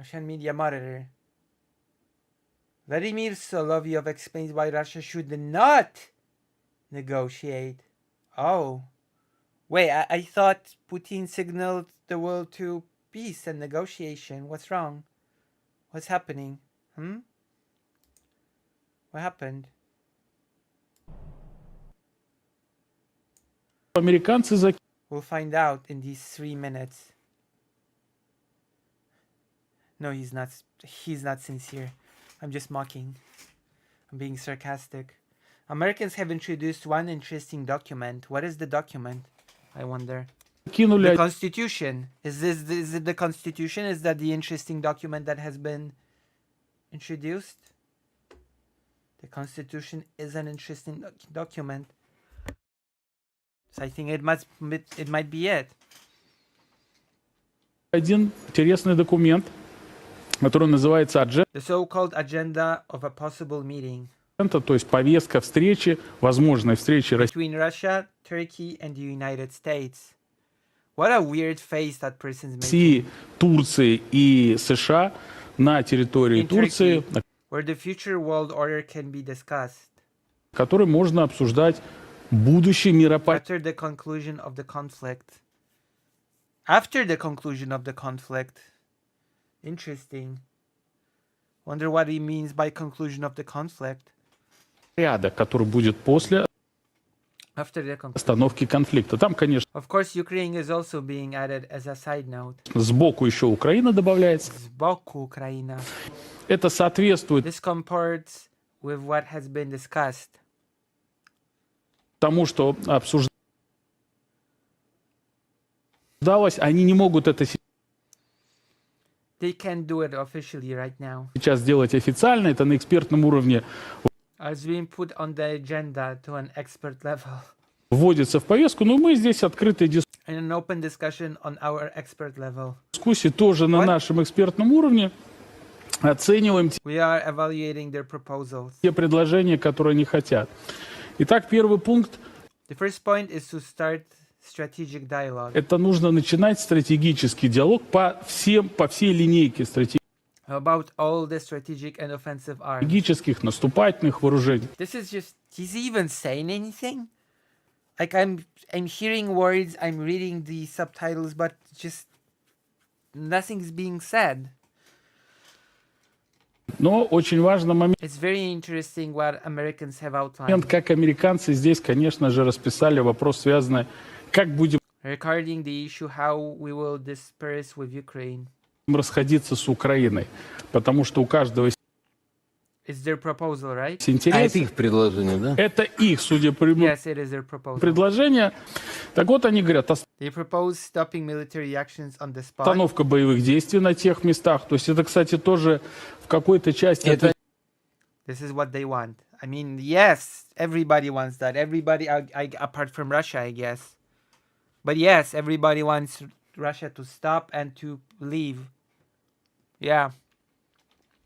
Russian media monitor. Vladimir Solovyov explains why Russia should not negotiate. Oh. Wait, I thought Putin signaled the world to peace and negotiation. What's wrong? What's happening? What happened? We'll find out in these 3 minutes. No, he's not sincere. I'm just mocking. I'm being sarcastic. Americans have introduced one interesting document. What is the document? I wonder. The Constitution. Is it the Constitution? Is that the interesting document that has been introduced? The Constitution is an interesting document. So I think it might be it. Один интересный документ, который называется The so-called agenda of a possible meeting. То есть повестка встречи, возможной встречи between Russia, Turkey, and the United States. What a weird face that person's making. России, Турции и США на территории Турции, where the future world order can be discussed. Который можно обсуждать будущее миропорядок. After the conclusion of the conflict. After the conclusion of the conflict. Interesting. Wonder what he means by conclusion of the conflict. Порядок, который будет после остановки конфликта. Там, конечно, of course, Ukraine is also being added as a side note. Сбоку еще Украина добавляется. Сбоку Украина. Это соответствует This comports with what has been discussed. Тому, что обсуждалось, они не могут это They can't do it officially right now. Сейчас сделать официально, это на экспертном уровне. As being put on the agenda to an expert level. Вводится в повестку, но мы здесь открытые In an open discussion on our expert level. Дискуссии тоже на нашем экспертном уровне. Оцениваем We are evaluating their proposals. те предложения, которые они хотят. Итак, первый пункт. The first point is to start strategic dialogue. Это нужно начинать стратегический диалог по всей линейке About all the strategic and offensive arms. Стратегических наступательных вооружений. This is just, is he even saying anything? Like I'm hearing words, I'm reading the subtitles, but just nothing's being said. Но очень важный момент. It's very interesting what Americans have outlined. Момент, как американцы здесь, конечно же, расписали вопрос, связанный, как будем regarding the issue how we will disperse with Ukraine. Расходиться с Украиной, потому что у каждого есть their proposal, right? интерес. А это их предложение, да? Это их, судя по yes, it is their proposal. предложение. Так вот, они говорят, They propose stopping military actions on the spot. Остановка боевых действий на тех местах. То есть это, кстати, тоже в какой-то части... This is what they want. I mean, yes, everybody wants that. Everybody, apart from Russia, I guess. But yes, everybody wants Russia to stop and to leave. Yeah.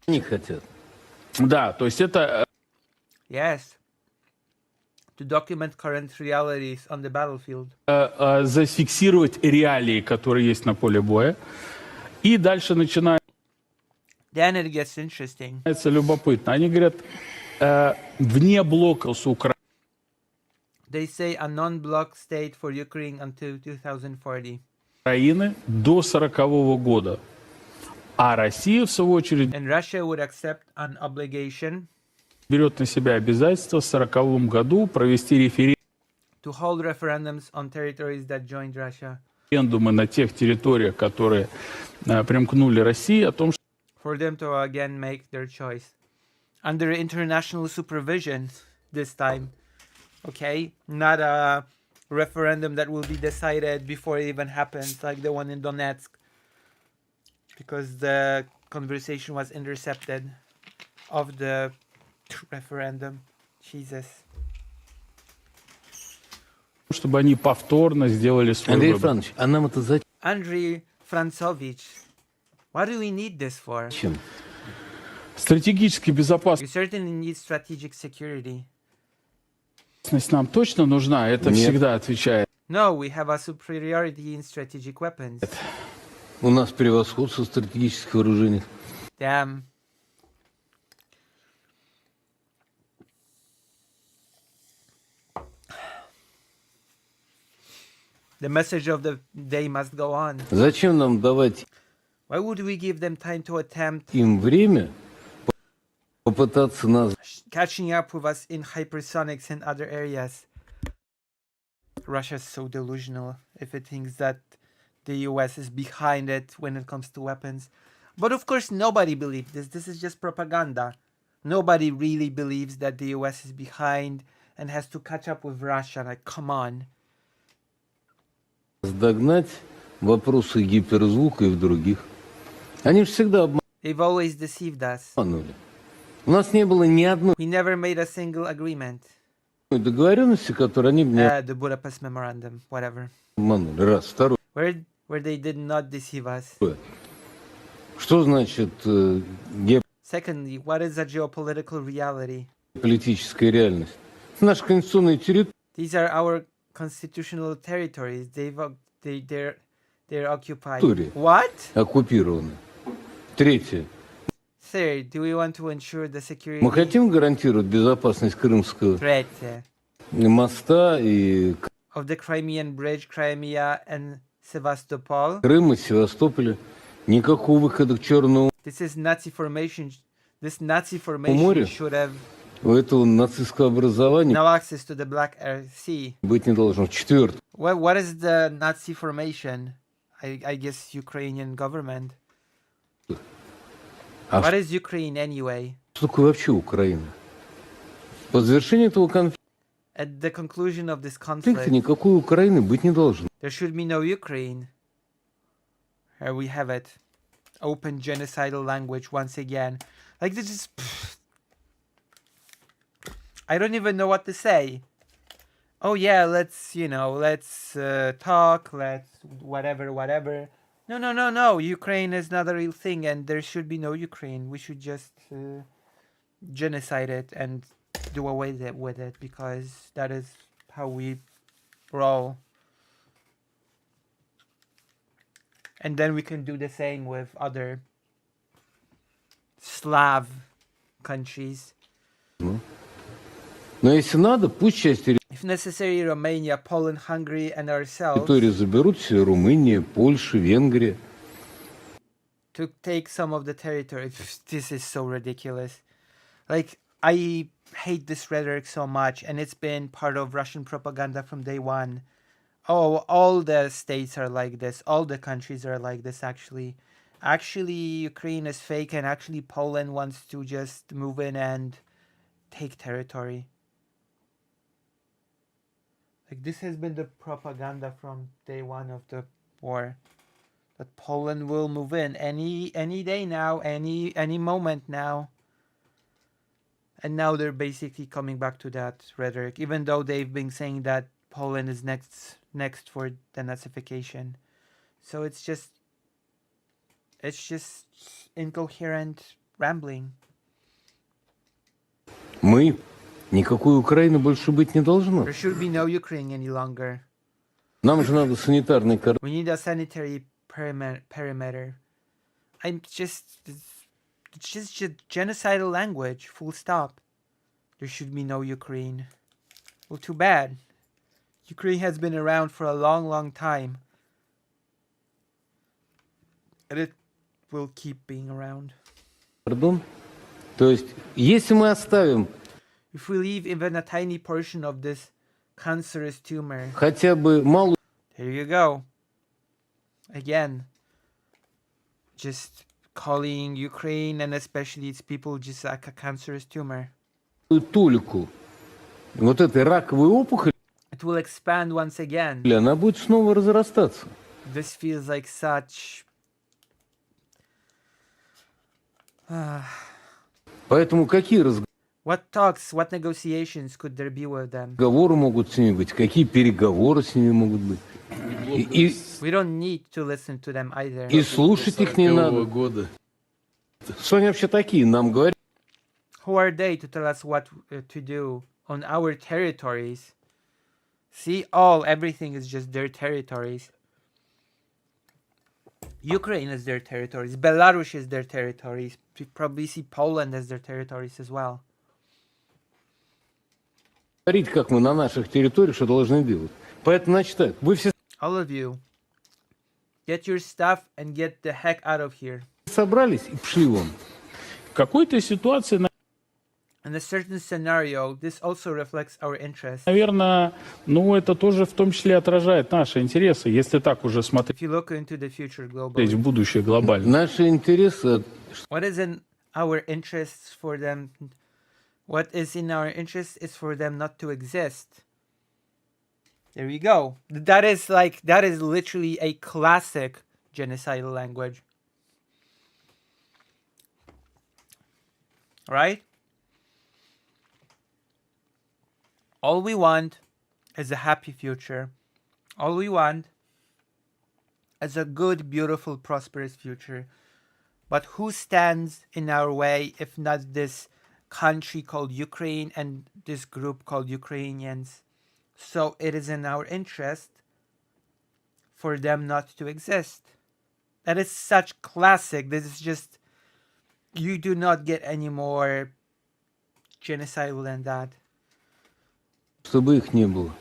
Не хотят. Да, то есть это... Yes. To document current realities on the battlefield. Зафиксировать реалии, которые есть на поле боя. И дальше начинается... Then it gets interesting. Любопытно. Они говорят, вне блока с Украиной. They say a non-block state for Ukraine until 2040. Украины до 40-го года. А Россия, в свою очередь, And Russia would accept an obligation берет на себя обязательство в 40-м году провести to hold referendums on territories that joined Russia. референдумы на тех территориях, которые примкнули России, о том, что for them to again make their choice under international supervision this time. Okay, not a referendum that will be decided before it even happens, like the one in Donetsk, because the conversation was intercepted of the referendum. Jesus. чтобы они повторно сделали свой Андрей выбор. Францович, а нам это зачем? Andriy Francovich, what do we need this for? Стратегически We безопасность certainly need strategic security. нам точно нужна, это Нет. всегда отвечает. No, we have a superiority in strategic weapons. У нас превосходство в стратегических вооружениях. Damn. The message of the day must go on. Зачем нам давать Why would we give them time to attempt им время попытаться нас catching up with us in hypersonics and other areas? Russia's so delusional if it thinks that the US is behind it when it comes to weapons. But of course, nobody believes this. This is just propaganda. Nobody really believes that the US is behind and has to catch up with Russia. Like, come on. догнать вопросы гиперзвука и в других? Они же всегда They've always deceived us. обманывали. У нас не было ни одной We never made a single agreement. договоренности, которую они бы не The Budapest Memorandum, whatever. обманули. Раз. Второе. Where they did not deceive us. Что значит Secondly, what is a geopolitical reality? геополитическая реальность? Наша конституционная территория. These are our constitutional territories. They're occupied. Территория. What? Оккупированы. Третье. Third, do we want to ensure the security? Мы хотим гарантировать безопасность Крымского Третье, моста и of the Crimean Bridge, Crimea and Sevastopol. Крыма, Севастополя. Никакого выхода к Черному This is Nazi formation. This Nazi formation морю. should have У этого нацистского образования no access to the Black Sea. быть не должно. Четвертое. What is the Nazi formation? I guess Ukrainian government. А What is Ukraine anyway? что такое вообще Украина? По завершении этого конфликта At the conclusion of this conflict, никакой Украины быть не должно. there should be no Ukraine. Here we have it. Open genocidal language once again. Like this is... I don't even know what to say. Oh yeah, let's talk, let's whatever. No. Ukraine is not a real thing and there should be no Ukraine. We should just genocide it and do away with it because that is how we roll. And then we can do the same with other Slav countries. Но если надо, пусть часть If necessary, Romania, Poland, Hungary, and ourselves территории заберут себе Румыния, Польша, Венгрия. to take some of the territory. This is so ridiculous. Like, I hate this rhetoric so much, and it's been part of Russian propaganda from day one. Oh, all the states are like this. All the countries are like this, actually. Actually, Ukraine is fake, and actually Poland wants to just move in and take territory. Like, this has been the propaganda from day one of the war. That Poland will move in any day now, any moment now. And now they're basically coming back to that rhetoric, even though they've been saying that Poland is next for denazification. So it's just incoherent rambling. Мы никакой Украины больше быть не должно. There should be no Ukraine any longer. Нам же надо санитарный кордон. We need a sanitary perimeter. It's just genocidal language, full stop. There should be no Ukraine. Well, too bad. Ukraine has been around for a long time. And it will keep being around. То есть, если мы оставим If we leave even a tiny portion of this cancerous tumor, хотя бы малую here you go. Again, just calling Ukraine and especially its people just like a cancerous tumor. толику вот этой раковой опухоли, It will expand once again. она будет снова разрастаться. This feels like such... Поэтому какие What talks, what negotiations could there be with them? разговоры могут с ними быть, какие переговоры с ними могут быть. We don't need to listen to them either. И слушать их не надо. Что они вообще такие? Нам говорят. Who are they to tell us what to do on our territories? See, everything is just their territories. Ukraine is their territories. Belarus is their territories. We probably see Poland as their territories as well. Говорить, как мы на наших территориях, что должны делать. Поэтому, значит так, вы все All of you, get your stuff and get the heck out of here. собрались и пошли вон. В какой-то ситуации, In a certain scenario, this also reflects our interest. наверное, ну, это тоже в том числе отражает наши интересы, если так уже смотреть If you look into the future в globally, будущее глобально. Наши интересы, what is in our interests for them? What is in our interest is for them not to exist. There we go. That is literally a classic genocidal language. Right? All we want is a happy future. All we want is a good, beautiful, prosperous future. But who stands in our way if not this country called Ukraine and this group called Ukrainians? So it is in our interest for them not to exist. That is such classic. This is just, you do not get any more genocidal than that. чтобы их не было.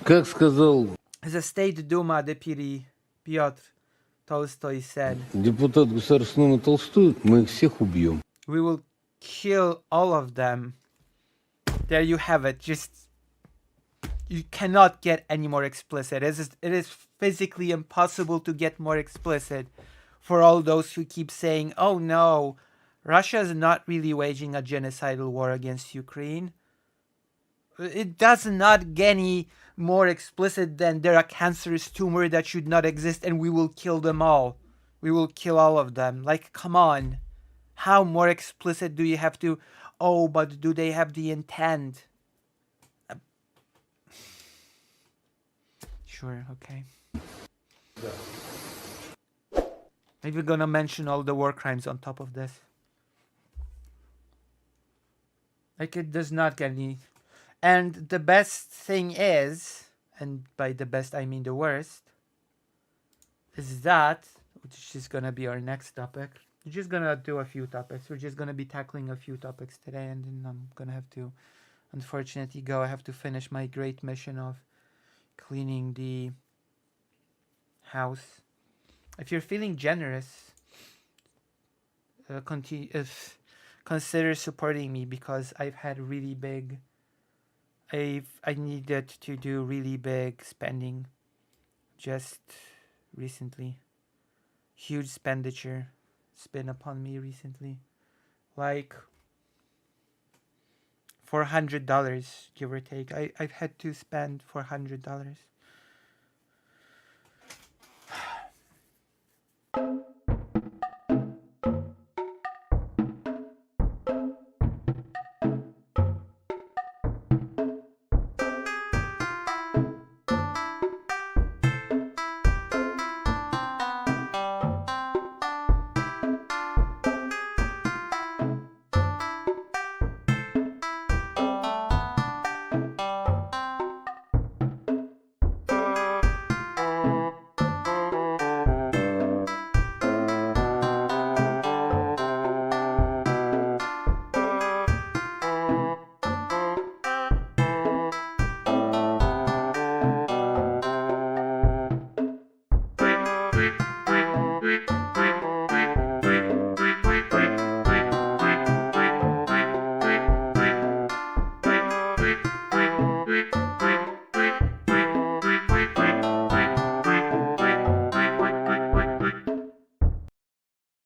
Как сказал The State Duma deputy Piotr Tolstoy said, депутат Государственного Думы Толстой, мы их всех убьем. we will kill all of them. There you have it. Just, you cannot get any more explicit. It is physically impossible to get more explicit for all those who keep saying, oh no, Russia is not really waging a genocidal war against Ukraine. It does not get any more explicit than they're a cancerous tumor that should not exist and we will kill them all. We will kill all of them. Like, come on. How more explicit do you have to? Oh, but do they have the intent? Sure, okay. Maybe we're gonna mention all the war crimes on top of this. Like, it does not get any. And the best thing is, and by the best I mean the worst, is that, which is gonna be our next topic. We're just gonna do a few topics. We're just gonna be tackling a few topics today, and then I'm gonna have to, unfortunately, go. I have to finish my great mission of cleaning the house. If you're feeling generous, consider supporting me because I've had really big. I needed to do really big spending just recently. Huge expenditure has been upon me recently. Like $400, give or take. I've had to spend $400